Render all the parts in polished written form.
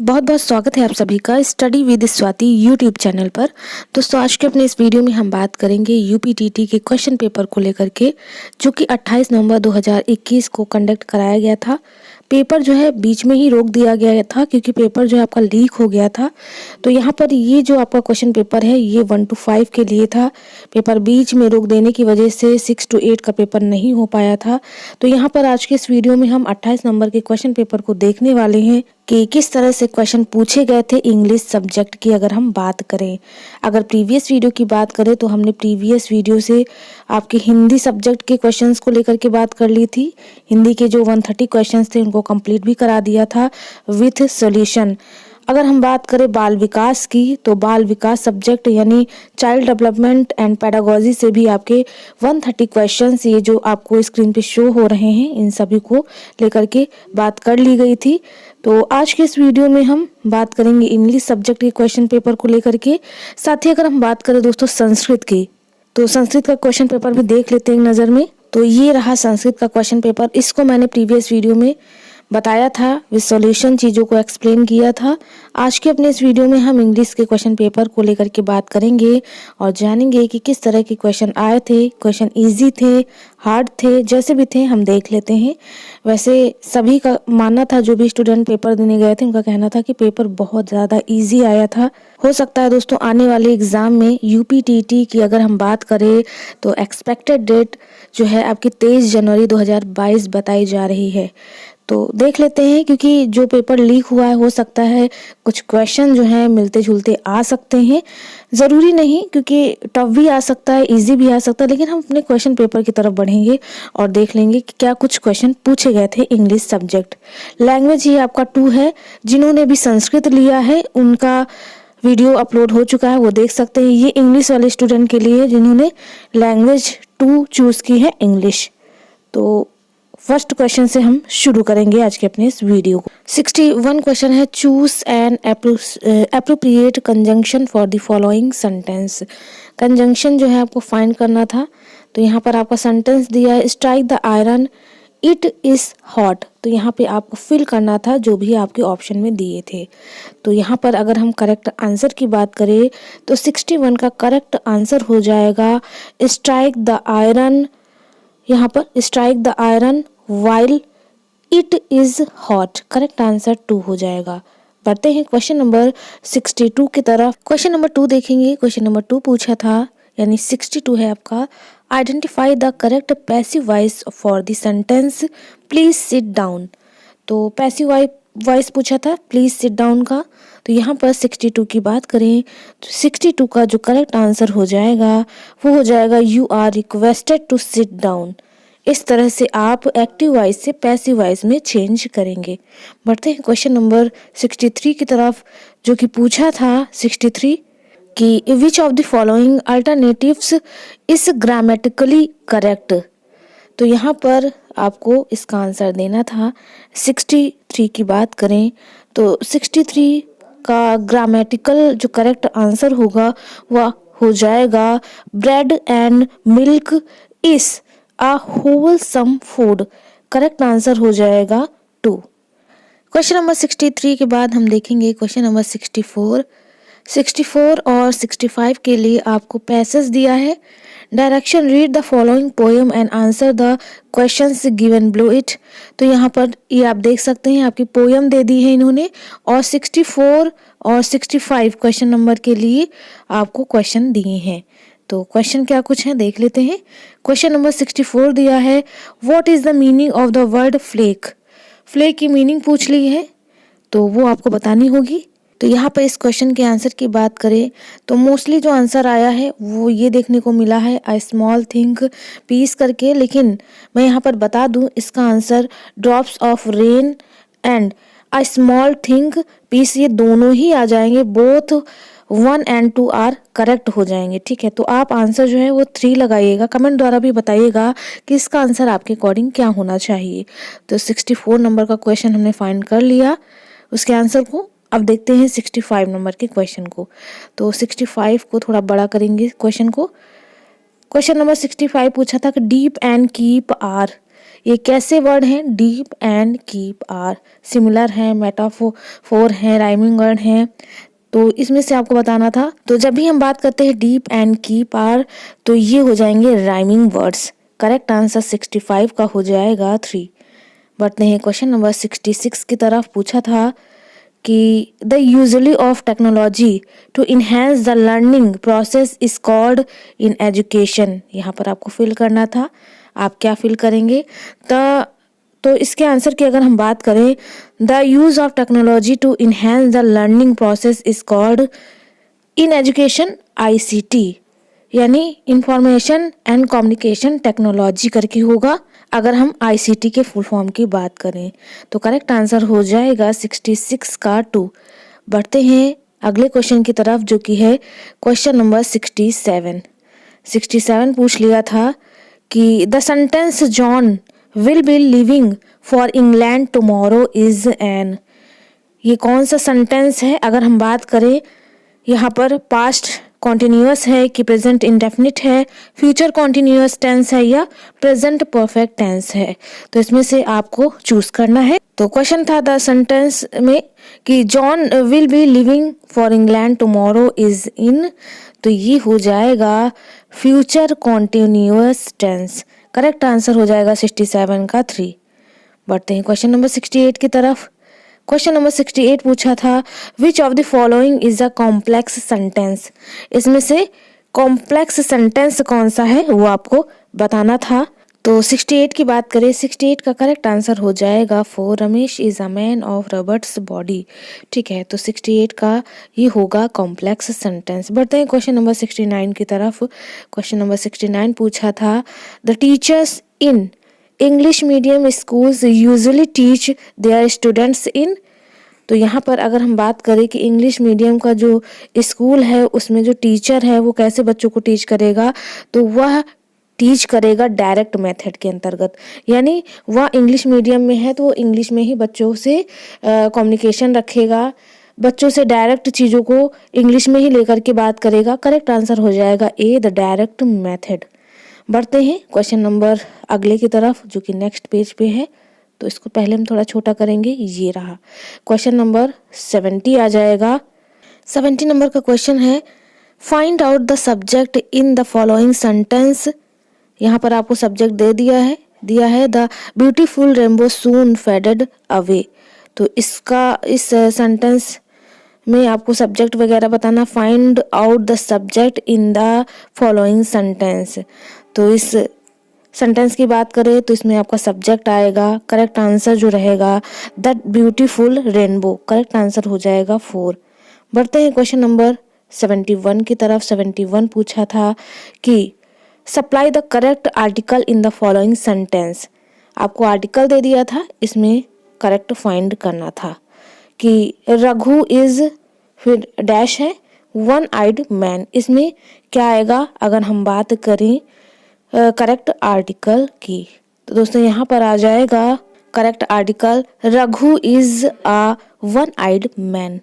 बहुत बहुत स्वागत है आप सभी का study with Swati YouTube channel पर। दोस्तों आज के अपने इस वीडियो में हम बात करेंगे यूपीटीटी के क्वेश्चन पेपर को लेकर के, जो कि 28 नवंबर 2021 को कंडक्ट कराया गया था। पेपर जो है बीच में ही रोक दिया गया था क्योंकि पेपर जो है आपका लीक हो गया था। तो यहाँ पर ये जो आपका क्वेश्चन पेपर है ये 1 to 5 के लिए था। पेपर बीच में रोक देने की वजह से 6 to 8 का पेपर नहीं हो पाया था। तो यहाँ पर आज के इस वीडियो में हम 28 नंबर के क्वेश्चन पेपर को देखने वाले हैं कि किस तरह से क्वेश्चन पूछे गए थे इंग्लिश सब्जेक्ट की। अगर हम बात करें, अगर प्रीवियस वीडियो की बात करें तो हमने प्रीवियस वीडियो से आपके हिंदी सब्जेक्ट के क्वेश्चंस को लेकर के बात कर ली थी। हिंदी के जो 130 क्वेश्चंस थे उनको कंप्लीट भी करा दिया था विथ सॉल्यूशन। अगर हम बात करें बाल विकास की तो बाल विकास सब्जेक्ट यानी चाइल्ड डेवलपमेंट एंड पेडागोजी से भी आपके 130 क्वेश्चंस, ये जो आपको स्क्रीन पे शो हो रहे हैं, इन सभी को लेकर के बात कर ली गई थी। तो आज के इस वीडियो में हम बात करेंगे इंग्लिश सब्जेक्ट के क्वेश्चन पेपर को लेकर के। साथ ही अगर हम बात करें दोस्तों संस्कृत की, तो संस्कृत का क्वेश्चन पेपर भी देख लेते हैं एक नज़र में। तो ये रहा संस्कृत का क्वेश्चन पेपर। इसको मैंने प्रीवियस वीडियो में बताया था, विद सॉल्यूशन चीज़ों को एक्सप्लेन किया था। आज के अपने इस वीडियो में हम इंग्लिश के क्वेश्चन पेपर को लेकर के बात करेंगे और जानेंगे कि किस तरह के क्वेश्चन आए थे। क्वेश्चन इजी थे, हार्ड थे, जैसे भी थे हम देख लेते हैं। वैसे सभी का मानना था, जो भी स्टूडेंट पेपर देने गए थे उनका कहना था कि पेपर बहुत ज़्यादा ईजी आया था। हो सकता है दोस्तों आने वाले एग्ज़ाम में यूपीटीटी की अगर हम बात करें तो एक्सपेक्टेड डेट जो है आपकी 23 जनवरी 2022 बताई जा रही है। तो देख लेते हैं, क्योंकि जो पेपर लीक हुआ है हो सकता है कुछ क्वेश्चन जो हैं मिलते जुलते आ सकते हैं। ज़रूरी नहीं, क्योंकि टफ भी आ सकता है, इजी भी आ सकता है, लेकिन हम अपने क्वेश्चन पेपर की तरफ बढ़ेंगे और देख लेंगे कि क्या कुछ क्वेश्चन पूछे गए थे इंग्लिश सब्जेक्ट। लैंग्वेज ये आपका 2 है। जिन्होंने भी संस्कृत लिया है उनका वीडियो अपलोड हो चुका है, वो देख सकते हैं। ये इंग्लिश वाले स्टूडेंट के लिए जिन्होंने लैंग्वेज 2 चूज़ की है इंग्लिश। तो फर्स्ट क्वेश्चन से हम शुरू करेंगे आज के अपने इस वीडियो को। 61 क्वेश्चन है, choose an appropriate conjunction for the following sentence. Conjunction जो है आपको फाइंड करना था। तो यहाँ पर आपका सेंटेंस दिया है, strike the iron it is hot. तो यहाँ पे आपको फिल करना था जो भी आपके ऑप्शन में दिए थे। तो यहाँ पर अगर हम करेक्ट आंसर की बात करें तो 61 का करेक्ट आंसर हो जाएगा स्ट्राइक द आयरन। यहाँ पर strike the iron while it is hot. Correct answer 2 हो जाएगा। बढ़ते हैं क्वेश्चन नंबर 62 की तरफ। क्वेश्चन नंबर 2 देखेंगे। क्वेश्चन नंबर 2 पूछा था, यानी 62 है आपका। Identify the correct passive voice for the sentence please sit down. तो पैसिव वॉइस पूछा था प्लीज सिट डाउन का। तो यहाँ पर 62 की बात करें तो 62 का जो करेक्ट आंसर हो जाएगा वो हो जाएगा you are requested to sit down. इस तरह से आप एक्टिव वॉइस से पैसिव वॉइस में चेंज करेंगे। बढ़ते हैं क्वेश्चन नंबर 63 की तरफ, जो कि पूछा था 63 कि which of the following alternatives is grammatically correct. तो यहाँ पर आपको इसका आंसर देना था। 63 की बात करें तो 63 का ग्रामेटिकल जो करेक्ट आंसर होगा वह हो जाएगा bread and milk is a wholesome food. Correct answer हो जाएगा 2। क्वेश्चन नंबर 63 के बाद हम देखेंगे क्वेश्चन नंबर 64। 64 और 65 के लिए आपको पैसेज दिया है। Direction, read the following poem and answer the questions given below it. तो यहाँ पर ये आप देख सकते हैं आपकी पोएम दे दी है इन्होंने, और 64 और 65 क्वेश्चन नंबर के लिए आपको क्वेश्चन दिए हैं। तो क्वेश्चन क्या कुछ है देख लेते हैं। क्वेश्चन नंबर 64 दिया है, what is the meaning of the word flake. Flake की मीनिंग पूछ ली है तो वो आपको बतानी होगी। तो यहाँ पर इस क्वेश्चन के आंसर की बात करें तो मोस्टली जो आंसर आया है वो ये देखने को मिला है अ स्मॉल थिंग पीस करके, लेकिन मैं यहाँ पर बता दूँ इसका answer drops of rain and a small thing piece, ये दोनों ही आ जाएंगे। बोथ 1 and 2 आर करेक्ट हो जाएंगे। ठीक है, तो आप आंसर जो है वो 3 लगाइएगा। कमेंट द्वारा भी बताइएगा कि इसका आंसर आपके अकॉर्डिंग क्या होना चाहिए। तो 64 नंबर का क्वेश्चन हमने फाइंड कर लिया उसके आंसर को। अब देखते हैं 65 नंबर के क्वेश्चन को। तो 65 को थोड़ा बड़ा करेंगे क्वेश्चन को। क्वेश्चन नंबर 65 पूछा था कि डीप एंड कीप आर। ये कैसे वर्ड हैं? Deep and keep our similar हैं, मेटाफोर हैं, राइमिंग वर्ड हैं, तो इसमें से आपको बताना था। तो जब भी हम बात करते हैं डीप एंड कीप आर तो ये हो जाएंगे राइमिंग वर्ड्स। करेक्ट आंसर 65 का हो जाएगा 3। बढ़ते हैं क्वेश्चन नंबर 66 की तरफ। पूछा था कि the usually of technology to enhance the learning process is called in education. यहाँ पर आपको फिल करना था। आप क्या फिल करेंगे? तो इसके आंसर की अगर हम बात करें, the use of technology to enhance the learning process is called in education ICT, यानी इंफॉर्मेशन एंड कम्युनिकेशन टेक्नोलॉजी करके होगा अगर हम ICT के फुल फॉर्म की बात करें। तो करेक्ट आंसर हो जाएगा 66 का 2। बढ़ते हैं अगले क्वेश्चन की तरफ जो कि है क्वेश्चन नंबर 67। 67 पूछ लिया था कि the sentence John will be living for England tomorrow is an. ये कौन सा सेंटेंस है? अगर हम बात करें यहाँ पर पास्ट कॉन्टिन्यूअस है कि प्रेजेंट इंडेफिनिट है, फ्यूचर कॉन्टिन्यूअस टेंस है या प्रेजेंट परफेक्ट टेंस है, तो इसमें से आपको चूज करना है। तो क्वेश्चन था द सेंटेंस में कि John will be living for England tomorrow is in, तो ये हो जाएगा future continuous tense. Correct answer हो जाएगा 67 का 3। बढ़ते हैं क्वेश्चन नंबर 68 की तरफ। क्वेश्चन नंबर 68 पूछा था which of the following is a complex sentence. इसमें से कॉम्प्लेक्स सेंटेंस कौन सा है वो आपको बताना था। तो 68 की बात करें, 68 का करेक्ट आंसर हो जाएगा 4, Ramesh is a man of Roberts body. ठीक है, तो 68 का ये होगा कॉम्प्लेक्स सेंटेंस। बढ़ते हैं क्वेश्चन नंबर 69 की तरफ। क्वेश्चन नंबर 69 पूछा था the teachers in English medium schools usually teach their students in. तो यहाँ पर अगर हम बात करें कि इंग्लिश मीडियम का जो स्कूल है उसमें जो टीचर है वो कैसे बच्चों को टीच करेगा, तो वह टीच करेगा डायरेक्ट मेथड के अंतर्गत, यानी वह इंग्लिश मीडियम में है तो वो इंग्लिश में ही बच्चों से कम्युनिकेशन रखेगा, बच्चों से डायरेक्ट चीज़ों को इंग्लिश में ही लेकर के बात करेगा। करेक्ट आंसर हो जाएगा ए, द डायरेक्ट मेथड। बढ़ते हैं क्वेश्चन नंबर अगले की तरफ जो कि नेक्स्ट पेज पे है, तो इसको पहले हम थोड़ा छोटा करेंगे। ये रहा क्वेश्चन नंबर 70 आ जाएगा। 70 नंबर का क्वेश्चन है find out the subject in the following sentence. यहाँ पर आपको सब्जेक्ट दिया है the beautiful rainbow soon faded away. तो इस सेंटेंस में आपको सब्जेक्ट वगैरह बताना। Find out the subject in the following sentence. तो इस सेंटेंस की बात करें तो इसमें आपका सब्जेक्ट आएगा। करेक्ट आंसर जो रहेगा the beautiful rainbow. Correct answer हो जाएगा 4। बढ़ते हैं क्वेश्चन नंबर 71 की तरफ। 71 पूछा था कि supply the correct article in the following sentence. आपको आर्टिकल दे दिया था, इसमें करेक्ट फाइंड करना था कि रघु इज, फिर डैश है, वन आइड मैन। इसमें क्या आएगा अगर हम बात करें करेक्ट आर्टिकल की, तो दोस्तों यहाँ पर आ जाएगा correct article Raghu is a one eyed man.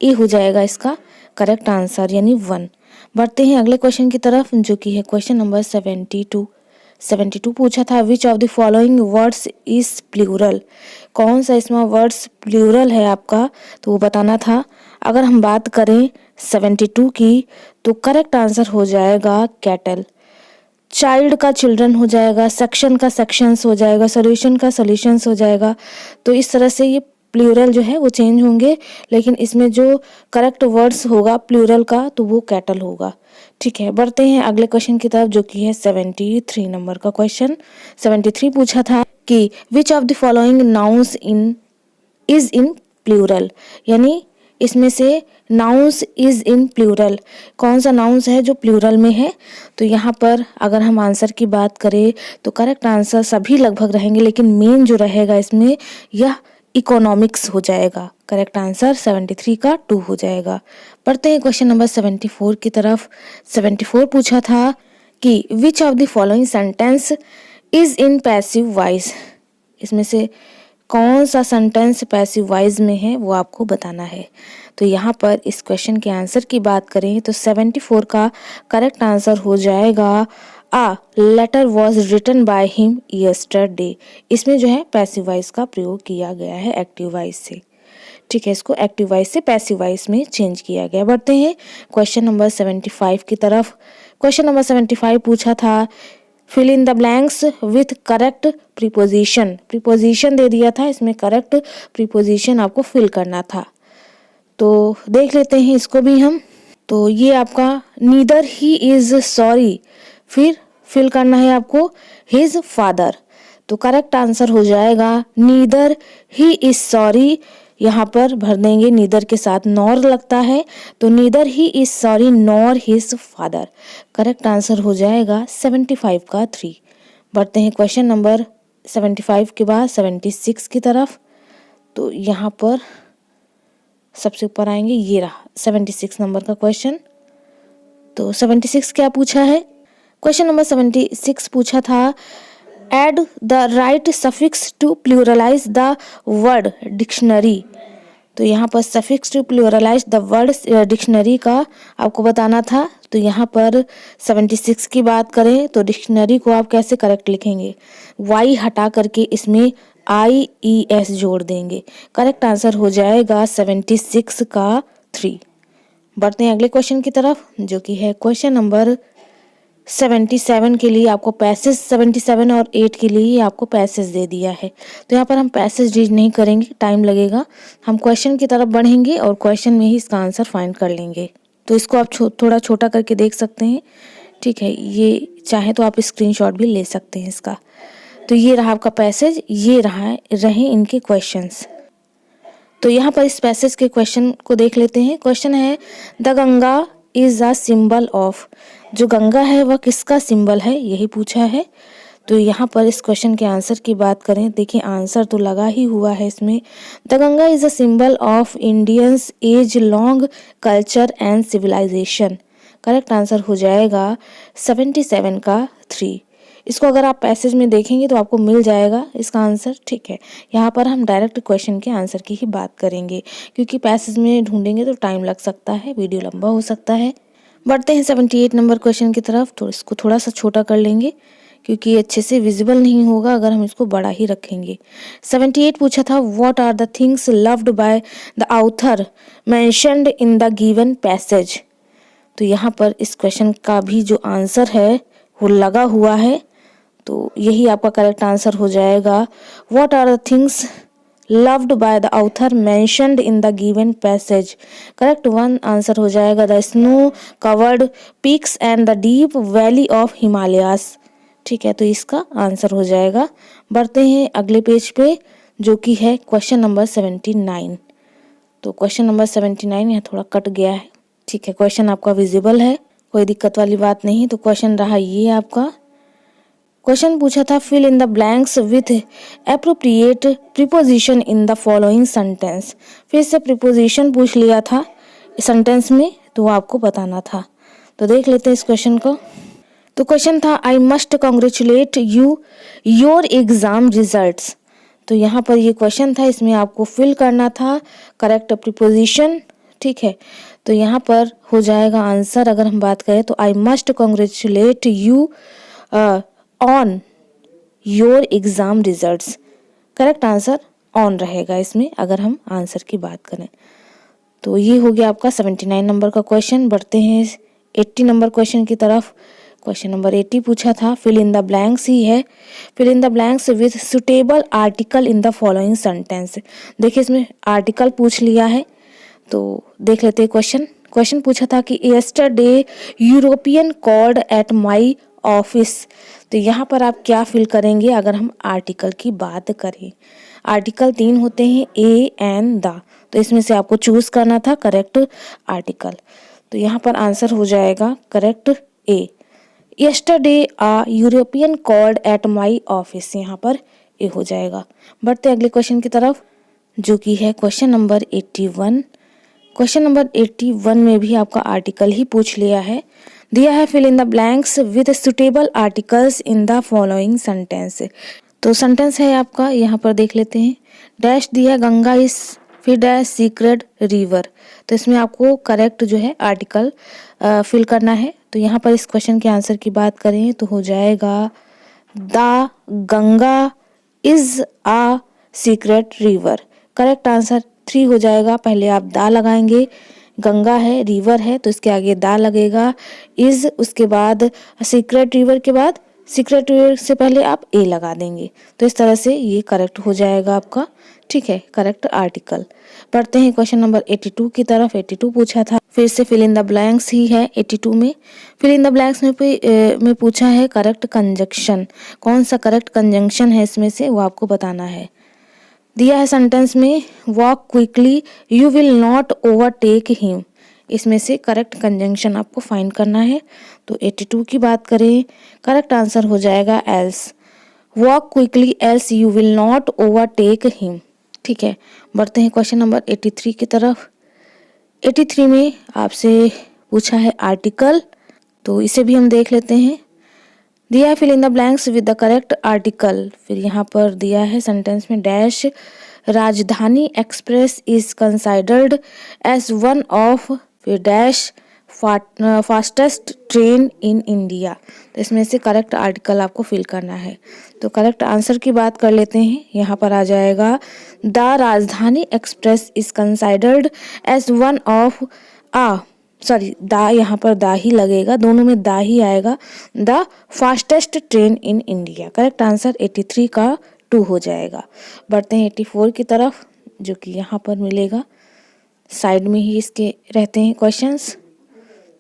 ये हो जाएगा इसका करेक्ट आंसर यानी 1। बढ़ते हैं अगले क्वेश्चन की तरफ जो कि है क्वेश्चन नंबर 72। 72 पूछा था which of the following words is plural. कौन सा इसमें वर्ड्स प्लूरल है आपका, तो वो बताना था। अगर हम बात करें 72 की तो करेक्ट आंसर हो जाएगा कैटल। चाइल्ड का चिल्ड्रन हो जाएगा, सेक्शन का सेक्शंस हो जाएगा, सॉल्यूशन का सॉल्यूशंस हो जाएगा। तो इस तरह से ये प्लूरल जो है वो चेंज होंगे, लेकिन इसमें जो करेक्ट वर्ड्स होगा प्लूरल का तो वो कैटल होगा। ठीक है, बढ़ते हैं अगले क्वेश्चन की तरफ जो कि है 73 नंबर का क्वेश्चन। 73 पूछा था कि which of the following nouns is in plural, यानी इसमें से नाउन्स इज इन प्लूरल, कौन सा नाउन्स है जो प्लूरल में है। तो यहाँ पर अगर हम आंसर की बात करें तो करेक्ट आंसर सभी लगभग रहेंगे, लेकिन मेन जो रहेगा इसमें यह इकोनॉमिक्स हो जाएगा। करेक्ट आंसर 73 का 2 हो जाएगा। पढ़ते हैं क्वेश्चन नंबर 74 की तरफ। 74 पूछा था कि which of the following sentence is in passive voice. इसमें से कौन सा सेंटेंस पैसिव वॉइस में है वो आपको बताना है। तो यहाँ पर इस क्वेश्चन के आंसर की बात करें तो 74 का करेक्ट आंसर हो जाएगा a letter was written by him yesterday. इसमें जो है पैसिव वॉइस का प्रयोग किया गया है एक्टिव वॉइस से। ठीक है, इसको एक्टिव वॉइस से पैसिव वॉइस में चेंज किया गया। बढ़ते हैं क्वेश्चन नंबर 75 की तरफ। क्वेश्चन नंबर 75 पूछा था fill in the blanks with correct preposition. Preposition दे दिया था, इसमें करेक्ट प्रीपोजिशन आपको फिल करना था। तो देख लेते हैं इसको भी हम। तो ये आपका नीदर ही इज सॉरी, फिर फिल करना है आपको हिज फादर। तो करेक्ट आंसर हो जाएगा नीदर ही इज सॉरी। यहाँ पर भर देंगे, नीदर के साथ नॉर लगता है, तो neither he is sorry nor his father. Correct answer हो जाएगा 75 का 3। बढ़ते हैं क्वेश्चन नंबर 75 के बाद 76 की तरफ। तो यहाँ पर सबसे ऊपर आएंगे, ये रहा 76 नंबर का क्वेश्चन। तो 76 क्या पूछा है? क्वेश्चन नंबर 76 पूछा था add the right suffix to pluralize the word dictionary. तो यहाँ पर suffix to pluralize the word dictionary का आपको बताना था। तो यहाँ पर 76 की बात करें तो डिक्शनरी को आप कैसे करेक्ट लिखेंगे? वाई हटा करके इसमें IES जोड़ देंगे। करेक्ट आंसर हो जाएगा 76 का 3। बढ़ते हैं अगले क्वेश्चन की तरफ, जो कि है क्वेश्चन नंबर 77 के लिए आपको पैसेज 77 और 8 के लिए आपको पैसेज दे दिया है। तो यहाँ पर हम पैसेज रीड नहीं करेंगे, टाइम लगेगा। हम क्वेश्चन की तरफ बढ़ेंगे और क्वेश्चन में ही इसका आंसर फाइंड कर लेंगे। तो इसको आप थोड़ा छोटा करके देख सकते हैं। ठीक है, ये चाहे तो आप स्क्रीनशॉट भी ले सकते हैं इसका। तो ये रहा आपका पैसेज, ये रहे इनके क्वेश्चंस। तो यहाँ पर इस पैसेज के क्वेश्चन को देख लेते हैं। क्वेश्चन है the Ganga is a symbol of. जो गंगा है वह किसका सिंबल है, यही पूछा है। तो यहाँ पर इस क्वेश्चन के आंसर की बात करें, देखिए आंसर तो लगा ही हुआ है इसमें। The Ganga is a symbol of Indians age long culture and civilization. Correct answer हो जाएगा 77 का 3। इसको अगर आप पैसेज में देखेंगे तो आपको मिल जाएगा इसका आंसर। ठीक है, यहाँ पर हम डायरेक्ट क्वेश्चन के आंसर की ही बात करेंगे, क्योंकि पैसेज में ढूंढेंगे तो टाइम लग सकता है, वीडियो लंबा हो सकता है। बढ़ते हैं 78 नंबर क्वेश्चन की तरफ। तो इसको थोड़ा सा छोटा कर लेंगे, क्योंकि अच्छे से विजिबल नहीं होगा अगर हम इसको बड़ा ही रखेंगे। 78 पूछा था what are the things loved by the author mentioned in the given passage. तो यहाँ पर इस क्वेश्चन का भी जो आंसर है वो लगा हुआ है। तो यही आपका करेक्ट आंसर हो जाएगा what are the things loved by the author mentioned in the given passage। Correct 1 answer हो जाएगा the snow covered peaks and the deep valley of Himalayas. ठीक है, तो इसका आंसर हो जाएगा। बढ़ते हैं अगले पेज पे, जो कि है क्वेश्चन नंबर 79। तो क्वेश्चन नंबर 79 यहाँ थोड़ा कट गया है। ठीक है, क्वेश्चन आपका विजिबल है, कोई दिक्कत वाली बात नहीं। तो क्वेश्चन रहा ये आपका। क्वेश्चन पूछा था fill in the blanks with appropriate preposition in the following sentence. फिर से प्रीपोजिशन पूछ लिया था सेंटेंस में, तो वो आपको बताना था। तो देख लेते हैं इस क्वेश्चन को। तो क्वेश्चन था I must congratulate you your exam results. तो यहाँ पर ये क्वेश्चन था, इसमें आपको फिल करना था करेक्ट प्रीपोजिशन। ठीक है, तो यहाँ पर हो जाएगा आंसर। अगर हम बात करें तो I must congratulate you on your exam results. Correct answer on रहेगा इसमें, अगर हम आंसर की बात करें। तो ये हो गया आपका 79 नंबर का क्वेश्चन। बढ़ते हैं 80 नंबर क्वेश्चन की तरफ। क्वेश्चन नंबर 80 पूछा था फिल इन द ब्लैंक्स ही है। Fill in the blanks with suitable article in the following sentence. देखिए इसमें आर्टिकल पूछ लिया है, तो देख लेते हैं क्वेश्चन। क्वेश्चन पूछा था कि yesterday European called at my office. तो यहाँ पर आप क्या फिल करेंगे अगर हम आर्टिकल की बात करें? आर्टिकल 3 होते हैं, ए एंड द। तो इसमें से आपको चूज करना था करेक्ट आर्टिकल। तो यहाँ पर आंसर हो जाएगा correct A. Yesterday a European called at my office, यहाँ पर ए हो जाएगा। बढ़ते अगले क्वेश्चन की तरफ, जो कि है क्वेश्चन नंबर 81। क्वेश्चन नंबर 81 में भी आपका आर्टिकल ही पूछ लिया है। दिया है fill in the blanks with suitable articles in the following sentence. तो सेंटेंस है आपका, यहाँ पर देख लेते हैं। डैश दिया गंगा इज फिर डैश सीक्रेट रिवर। तो इसमें आपको करेक्ट जो है आर्टिकल फिल करना है। तो यहाँ पर इस क्वेश्चन के आंसर की बात करें तो हो जाएगा the Ganga is a secret river. Correct answer 3 हो जाएगा। पहले आप दा लगाएंगे, गंगा है, रिवर है तो इसके आगे दा लगेगा, इज उसके बाद सीक्रेट रिवर के बाद सीक्रेट रिवर से पहले आप ए लगा देंगे। तो इस तरह से ये करेक्ट हो जाएगा आपका। ठीक है, करेक्ट आर्टिकल। पढ़ते हैं क्वेश्चन नंबर 82 की तरफ। 82 पूछा था, फिर से फिल इन द ब्लैंक्स ही है 82 में। फिल इन द ब्लैंक्स में पूछा है करेक्ट कंजंक्शन। कौन सा करेक्ट कंजंक्शन है इसमें से वो आपको बताना है। दिया है सेंटेंस में walk quickly you will not overtake him. इसमें से करेक्ट कंजंक्शन आपको फाइंड करना है। तो 82 की बात करें, करेक्ट आंसर हो जाएगा else. Walk quickly else you will not overtake him. ठीक है, बढ़ते हैं क्वेश्चन नंबर 83 की तरफ। 83 में आपसे पूछा है आर्टिकल, तो इसे भी हम देख लेते हैं। दिया है fill in the blanks with the correct article. फिर यहाँ पर दिया है सेंटेंस में dash Rajdhani express is considered as one of फिर dash fastest train in India. तो इसमें से करेक्ट आर्टिकल आपको फिल करना है। तो करेक्ट आंसर की बात कर लेते हैं। यहाँ पर आ जाएगा the Rajdhani express is considered as one of the, यहाँ पर दा ही लगेगा, दोनों में दा ही आएगा। The fastest train in India. Correct answer 83 का 2 हो जाएगा। बढ़ते हैं 84 की तरफ, जो कि यहाँ पर मिलेगा, साइड में ही इसके रहते हैं क्वेश्चंस।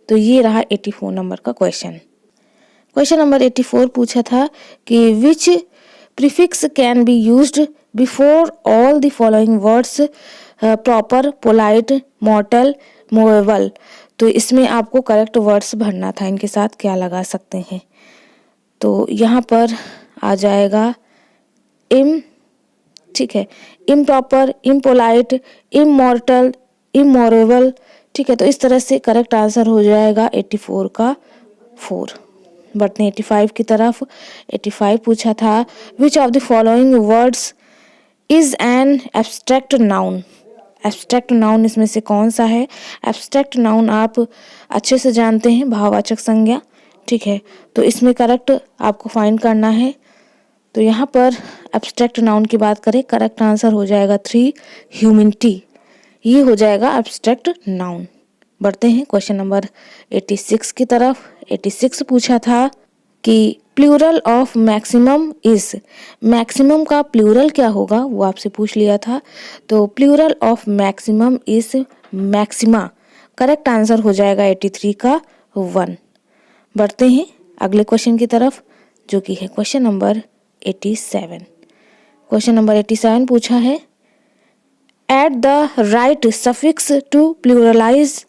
तो ये रहा 84 नंबर का क्वेश्चन। क्वेश्चन नंबर 84 पूछा था कि which prefix can be used before all the following words proper, polite, mortal, movable. तो इसमें आपको करेक्ट वर्ड्स भरना था, इनके साथ क्या लगा सकते हैं। तो यहाँ पर आ जाएगा इम, ठीक है, इम्प्रॉपर, इम्पोलाइट, इमॉर्टल, इमोरेबल। ठीक है, तो इस तरह से करेक्ट आंसर हो जाएगा 84 का 4। बढ़ते हैं 85 की तरफ। 85 पूछा था which of the following words is an abstract noun. Abstract noun इसमें से कौन सा है। एब्स्ट्रैक्ट नाउन आप अच्छे से जानते हैं, भाववाचक संज्ञा। ठीक है, तो इसमें करेक्ट आपको फाइंड करना है। तो यहाँ पर एब्स्ट्रैक्ट नाउन की बात करें, करेक्ट आंसर हो जाएगा 3 ह्यूमैनिटी। ये हो जाएगा एब्स्ट्रैक्ट नाउन। बढ़ते हैं क्वेश्चन नंबर 86 की तरफ। 86 पूछा था कि plural of maximum is. Maximum का प्लूरल क्या होगा वो आपसे पूछ लिया था। तो plural of maximum is maxima. Correct answer हो जाएगा 83 का 1। बढ़ते हैं अगले क्वेश्चन की तरफ, जो कि है क्वेश्चन नंबर 87। क्वेश्चन नंबर 87 पूछा है add the right suffix to pluralize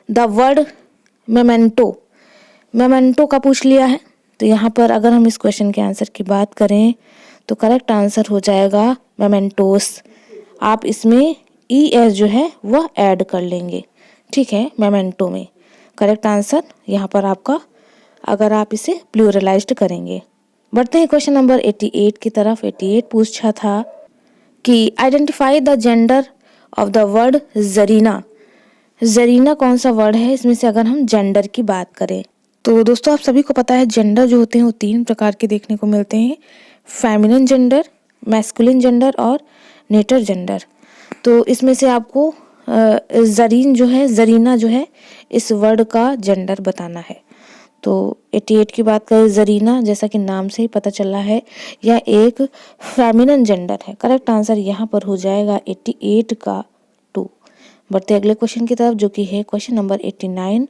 the word memento. Memento का पूछ लिया है। तो यहाँ पर अगर हम इस क्वेश्चन के आंसर की बात करें तो करेक्ट आंसर हो जाएगा मेमेंटोस। आप इसमें ES जो है वह ऐड कर लेंगे। ठीक है, मेमेंटो में करेक्ट आंसर यहाँ पर आपका, अगर आप इसे प्लूरलाइज्ड करेंगे। बढ़ते हैं क्वेश्चन नंबर 88 की तरफ। 88 पूछा था कि identify the gender of the word Zarina. Zarina कौन सा वर्ड है इसमें से, अगर हम जेंडर की बात करें तो दोस्तों आप सभी को पता है जेंडर जो होते हैं वो 3 प्रकार के देखने को मिलते हैं, फेमिनिन जेंडर, मैस्कुलिन जेंडर और नेटर जेंडर। तो इसमें से आपको जरीन जो है, जरीना जो है, इस वर्ड का जेंडर बताना है। तो 88 की बात करें, जरीना जैसा कि नाम से ही पता चल रहा है यह एक फेमिनिन जेंडर है। करेक्ट आंसर यहाँ पर हो जाएगा 88 का 2। बढ़ते अगले क्वेश्चन की तरफ, जो कि है क्वेश्चन नंबर 89।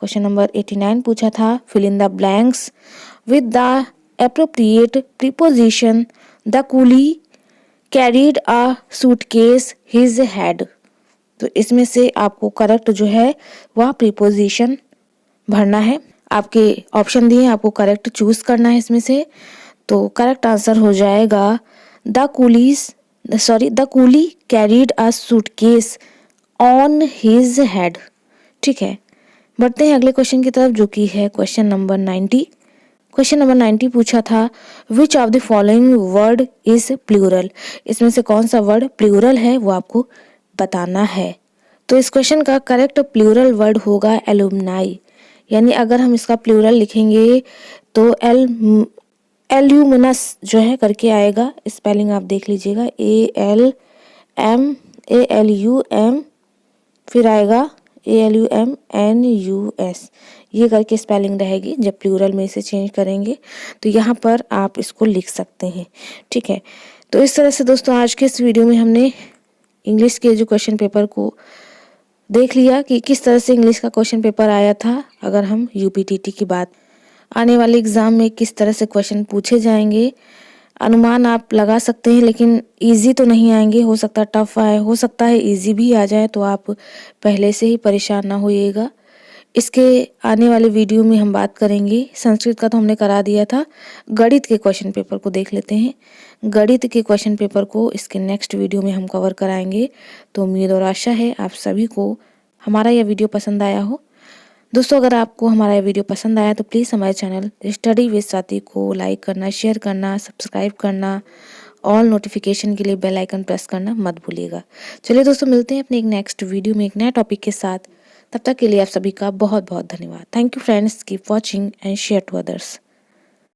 क्वेश्चन नंबर 89 पूछा था fill in the blanks with the appropriate preposition the coolie carried a suitcase his head. तो इसमें से आपको करेक्ट जो है वह प्रीपोजिशन भरना है। आपके ऑप्शन दिए, आपको करेक्ट चूज करना है इसमें से। तो करेक्ट आंसर हो जाएगा the coolie carried a suitcase on his head. ठीक है, बढ़ते हैं अगले क्वेश्चन की तरफ, जो कि है क्वेश्चन नंबर 90। क्वेश्चन नंबर 90 पूछा था which of the following word is plural. इसमें से कौन सा वर्ड प्लूरल है वो आपको बताना है। तो इस क्वेश्चन का करेक्ट प्लूरल वर्ड होगा एलुमनाई। यानी अगर हम इसका प्लूरल लिखेंगे तो एल्यूमिनस जो है करके आएगा। स्पेलिंग आप देख लीजिएगा, ALM फिर आएगा ALUMNUS, ये करके स्पेलिंग रहेगी। जब प्लूरल में इसे चेंज करेंगे तो यहाँ पर आप इसको लिख सकते हैं, ठीक है। तो इस तरह से दोस्तों आज के इस वीडियो में हमने इंग्लिश के जो क्वेश्चन पेपर को देख लिया कि किस तरह से इंग्लिश का क्वेश्चन पेपर आया था। अगर हम यूपीटीटी की बात, आने वाले एग्ज़ाम में किस तरह से क्वेश्चन पूछे जाएंगे, अनुमान आप लगा सकते हैं, लेकिन इजी तो नहीं आएंगे। हो सकता है टफ आए, हो सकता है इजी भी आ जाए, तो आप पहले से ही परेशान ना होइएगा। इसके आने वाले वीडियो में हम बात करेंगे, संस्कृत का तो हमने करा दिया था, गणित के क्वेश्चन पेपर को देख लेते हैं। गणित के क्वेश्चन पेपर को इसके नेक्स्ट वीडियो में हम कवर कराएंगे। तो उम्मीद और आशा है आप सभी को हमारा यह वीडियो पसंद आया हो। दोस्तों अगर आपको हमारा ये वीडियो पसंद आया तो प्लीज़ हमारे चैनल स्टडी विद स्वाति को लाइक करना, शेयर करना, सब्सक्राइब करना, ऑल नोटिफिकेशन के लिए बेल आइकन प्रेस करना मत भूलिएगा। चलिए दोस्तों, मिलते हैं अपने एक नेक्स्ट वीडियो में एक नए टॉपिक के साथ। तब तक के लिए आप सभी का बहुत बहुत धन्यवाद। Thank you friends, keep watching and share to others.